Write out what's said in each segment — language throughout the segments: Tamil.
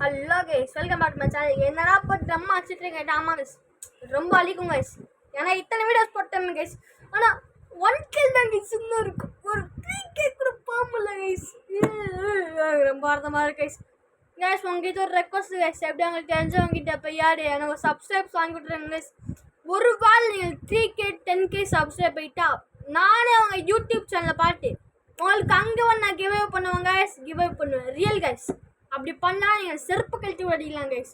Hello guys, welcome back to my channel. என்னடா போட்டு நம்ம அடிச்சிட்டு இருக்கேன். ஆமாம் கைஸ், ரொம்ப அழிக்கும் கைஸ். ஏன்னா இத்தனை வீடியோஸ் போட்டேன் கைஸ், ஆனால் 1K தான் கைஸ் இன்னும் இருக்கும். ஒரு 3K கூட பாம்பல கைஸ். ரொம்ப அர்த்தமாக இருக்கு கைஸ். கைஸ் உங்ககிட்ட ஒரு ரெக்வஸ்ட் கைஸ், எப்படி அவங்களுக்கு தெரிஞ்சவங்ககிட்ட போய் யார் எனக்கு சப்ஸ்கிரைப்ஸ் வாங்கி விட்ருங்க கைஸ். ஒரு வால் நீங்கள் 3K 10K சப்ஸ்கிரைப் போயிட்டா நானே அவங்க யூடியூப் சேனலை பார்த்து உங்களுக்கு அங்கே வந்து நான் கிவ் அவே பண்ணுவேன் கைஸ். கிவ் அவே பண்ணுவேன் ரியல் கைஸ். அப்படி பண்ணால் நீங்கள் செருப்பு கழிச்சு அடிக்கலாம் கைஸ்.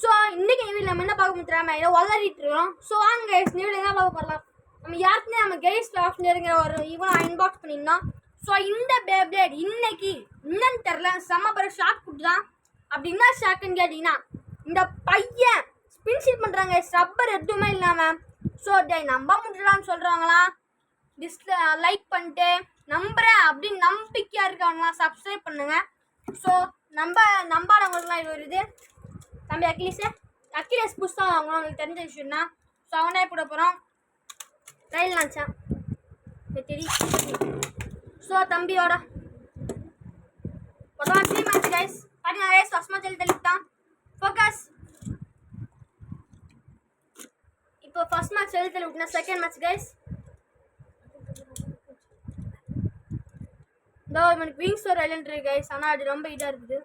ஸோ இன்றைக்கி வீடியோ நம்ம என்ன பார்க்க முடியாம இதை வளரிட்டு இருக்கோம். ஸோ வாங்க கைஸ், வீடியோ என்ன பார்க்க போகலாம். நம்ம யாருக்குமே நம்ம கைஸ் ஆப்ஷனுங்கிற ஒரு இவன் இன்பாக்ஸ் பண்ணியிருந்தோம். ஸோ இந்த பேப்ளேட் இன்னைக்கு என்னன்னு தெரில, செம்ம பிறகு ஷாக் கொடுத்துதான். அப்படி என்ன ஷாக்குன்னு கேட்டிங்கன்னா, இந்த பையன் ஸ்பின்ஷீட் பண்ணுறாங்க ரப்பர் எதுவுமே இல்லாமல். ஸோ டே நம்ப முடியலான்னு சொல்கிறவங்களா லைக் பண்ணிட்டு நம்புறேன் அப்படின்னு நம்பிக்கையாக இருக்கவங்களாம் சப்ஸ்கிரைப் பண்ணுங்கள். ஸோ நம்பாதவங்களுக்குலாம் இது வருது. தம்பி அக்கிலேஸ் புதுசாக வாங்கணும், அவங்களுக்கு தெரிஞ்ச விஷயம் தான். ஸோ அவனே போட போகிறோம். ரயில் நினச்சேன் தெரி. ஸோ தம்பியோட மொத்தமாக 3 மேட்ச் கைஸ். பாருங்க கைஸ், ஃபர்ஸ்ட் மேட்ச் தெளித்தான் ஃபோக்கஸ். இப்போ ஃபர்ஸ்ட் மேட்ச் தெளி விட்டுனா செகண்ட் மேட்ச் கைஸ். எனக்கு விங்ஸ் ஒரு ஐலண்ட் இருக்கு கைஸ், ஆனால் அது ரொம்ப இதாக இருக்குது.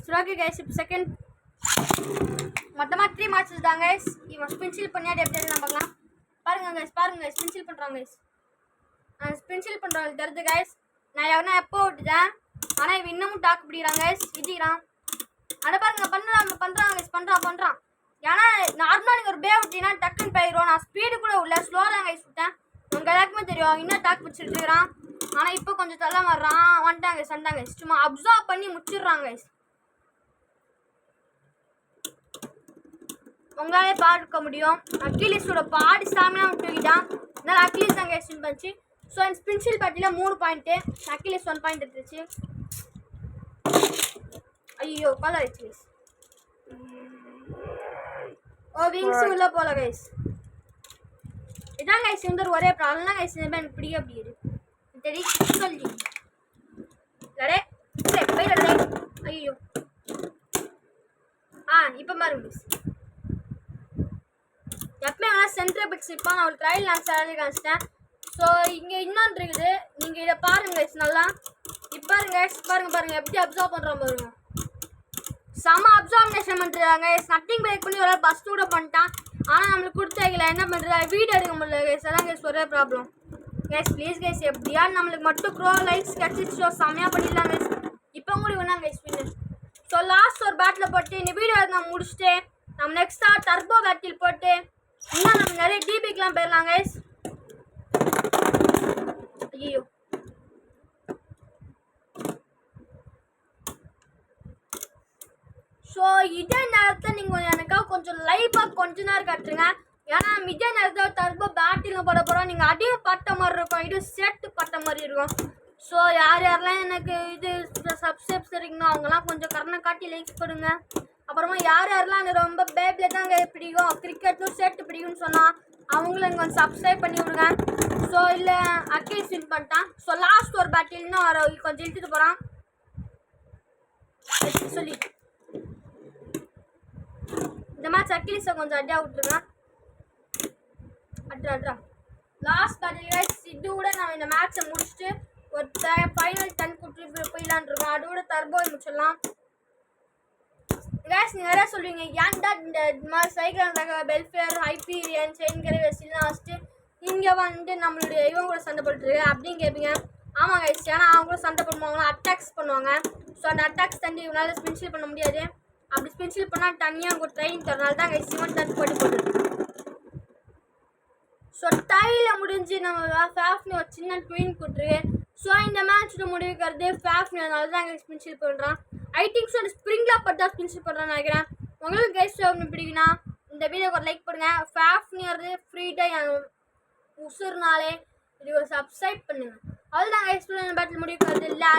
சரி ஓகே கைஸ், இப்போ செகண்ட் மொத்தமாக 3 மேட்சஸ் தான் கைஸ். இவன் ஸ்பின்சில் பண்ணியாடி எப்படி நான் பார்க்கலாம். பாருங்க கைஸ் ஸ்பின்சில் பண்ணுறாங்க கைஸ். ஸ்பின்சில் பண்ணுறாங்க தெரிஞ்சு கைஸ். நான் எவனா எப்போ விட்டுட்டேன், ஆனால் இவன் இன்னமும் டாக்கு பிடிக்கிறாங்க கைஸ், இடிக்கிறான். ஆனால் பாருங்க பண்ணுறாங்க கைஸ், பண்ணுறான். ஏன்னா நார்மலாக நீங்கள் ஒரு பே விட்டீங்கன்னா டக்குன்னு போயிடும். நான் ஸ்பீடு கூட உள்ள ஸ்லோ தான் கைஸ் விட்டேன். உங்கள் எல்லாருக்குமே தெரியும் இன்னும் டாக் பிடிச்சிட்டு இருக்கிறான். ஆனால் இப்போ கொஞ்சம் தள்ள வர்றான். வந்துட்டாங்க சந்தாங்க சும்மா அப்சர்வ் பண்ணி முடிச்சிடுறாங்க கைஸ். உங்களாலே பார்க்க முடியும் அக்கிலேஸோட பாடி சாமியாக விட்டுக்கிட்டான். அதனால் அக்கிலேஸ் தான் கைஸ் வின் பண்ணிச்சு. ஸோ என் ஸ்பின்சில் பார்ட்டியில் 3 பாயிண்ட்டு, அக்கிலேஸ் 1 பாயிண்ட் எடுத்துருச்சு. ஐயோ கால் ஆயிடுச்சு கைஸ். ஓ விங்ஸ் உள்ள போல கைஸ். இதான் கைஸ் இந்த ஒரே ப்ராப்ளம் தான் கைஸ். எனக்கு பிடிக்க அப்படி இருக்கு தெரி சொல்லி லடே போய் ஐயோ. இப்போ பாருங்க கைஸ், எப்பவுமே வேணால் சென்ட்ரே பிக்ஸ் இப்போ நான் ஒரு ட்ரையல் நான் சேலரி காமிச்சிட்டேன். ஸோ இங்கே இன்னொன்று இருக்குது, நீங்கள் இதை பாருங்க கைஸ் நல்லா. இப்போ பாருங்க எப்படி அப்சர்வ் பண்ணுறோம் பாருங்க. செம அப்சர்வேஷன் பண்ணுறாங்க கைஸ். நத்திங் பிரேக் பண்ணி ஒரு பஸ் கூட பண்ணிட்டான். ஆனால் நம்மளுக்கு கொடுத்த என்ன பண்ணுறது, வீடியோ எடுக்க முடியல கைஸ். அதான் கைஸ் ஒரே ப்ராப்ளம் கைஸ். ப்ளீஸ் கைஸ், எப்படியா நம்மளுக்கு மட்டும் ப்ரோ லைக்ஸ் கிடச்சிச்சோ செம்மையாக பண்ணிடலாம் கைஸ். இப்போ கூட வேணாம் கைஸ் வின்னு. ஸோ லாஸ்ட் ஒரு பேட்டில் போட்டு இந்த வீடியோ நான் முடிச்சுட்டு நம்ம நெக்ஸ்ட்டாக டர்போ பேட்டில் போட்டு இன்னும் நம்ம நிறைய டிபிக்கெலாம் போயிடலாம் கைஸ். ஐயோ ஸோ இதே நேரத்தில் நீங்கள் எனக்காக கொஞ்சம் லைவாக கொஞ்ச நேரம் காட்டுருங்க. ஏன்னா இதே நேரத்தில் டர்போ பேட்டில் போட போகிறோம். நீங்கள் அடியும் பட்ட மாதிரி இருக்கும், இது சேர்த்து பட்ட மாதிரி இருக்கும். ஸோ யாரெல்லாம் எனக்கு இது சப்ஸ்கிரைப்ஸ் இருக்கீங்களோ அவங்களாம் கொஞ்சம் கரணை காட்டி லைக்ஸ் கொடுங்க. அப்புறமா யாரெல்லாம் எனக்கு ரொம்ப பேப்ல தான் பிடிக்கும், கிரிக்கெட்டும் சேர்த்து பிடிக்கும்னு சொன்னால் அவங்களும் எனக்கு கொஞ்சம் சப்ஸ்கிரைப் பண்ணி விடுங்க. ஸோ இல்லை அக்கிலேஸ் வின் பண்ணிட்டான். ஸோ லாஸ்ட் ஒரு பேட்டில்னு வர கொஞ்சம் இழுத்துட்டு போகிறான் சொல்லி இந்த மேட்ச் அக்கிலேஸை கொஞ்சம் அடியாக விட்டுருக்கேன். அட்ரா லாஸ்ட் பேட்டில் கைஸ். இது கூட நான் இந்த மேட்சை முடிச்சுட்டு ஒரு ஃபைனல் 10 கூட்டு போயிடலான் இருக்கோம். அது கூட டர்போ முடிச்சிடலாம் கைஸ். நீங்கள் நிறையா சொல்லுவீங்க ஏன்டா இந்த மாதிரி சைக்கிள் வெல்ஃபேர் ஹைப்பீரியன் செயின்கிற வெஸ்ட்லாம் வச்சுட்டு இங்கே வந்துட்டு நம்மளுடைய இவங்க கூட சண்டை போட்டுருக்கு அப்படின்னு கேட்பீங்க. ஆமாம் கைஸ், ஏன்னா அவங்க கூட சண்டை போடுவாங்க, அட்டாக்ஸ் பண்ணுவாங்க. ஸோ அந்த அட்டாக்ஸ் தண்டி இவனால ஸ்பின்ஷில் பண்ண முடியாது. அப்படி ஸ்பின்ஷில் பண்ணால் தனியாக ஒரு ட்ரெயின் தரனால தான் கைஸ் சிவன் தண்ணி போட்டு. ஸோ டையில் முடிஞ்சு நம்ம ஃபேஃப்னி ஒரு சின்ன ட்வின் கொடுத்துருக்கு. ஸோ இந்த மேட்ச்சில் முடிவுக்கிறது ஃபேஃப்னி, அதனால தான் கைஸ் ஸ்பின்ஷில் பண்ணுறான். ஐ திங்க் ஸோ ஸ்ப்ரிங்கில் பட்டா ஸ்பின்ஷில் பண்ணுறான்னு நினைக்கிறேன். உங்களுக்கு கைஸ் பிடிக்குன்னா இந்த வீடியோக்கு ஒரு லைக் பண்ணுங்க. ஃபேஃப்னியர் ஃப்ரீட்டாக உசுறுனாலே இது ஒரு சப்ஸ்கிரைப் பண்ணுங்கள். அவ்வளோதான் கைஸ் பேட்டில் முடிவுக்கிறது இல்லை.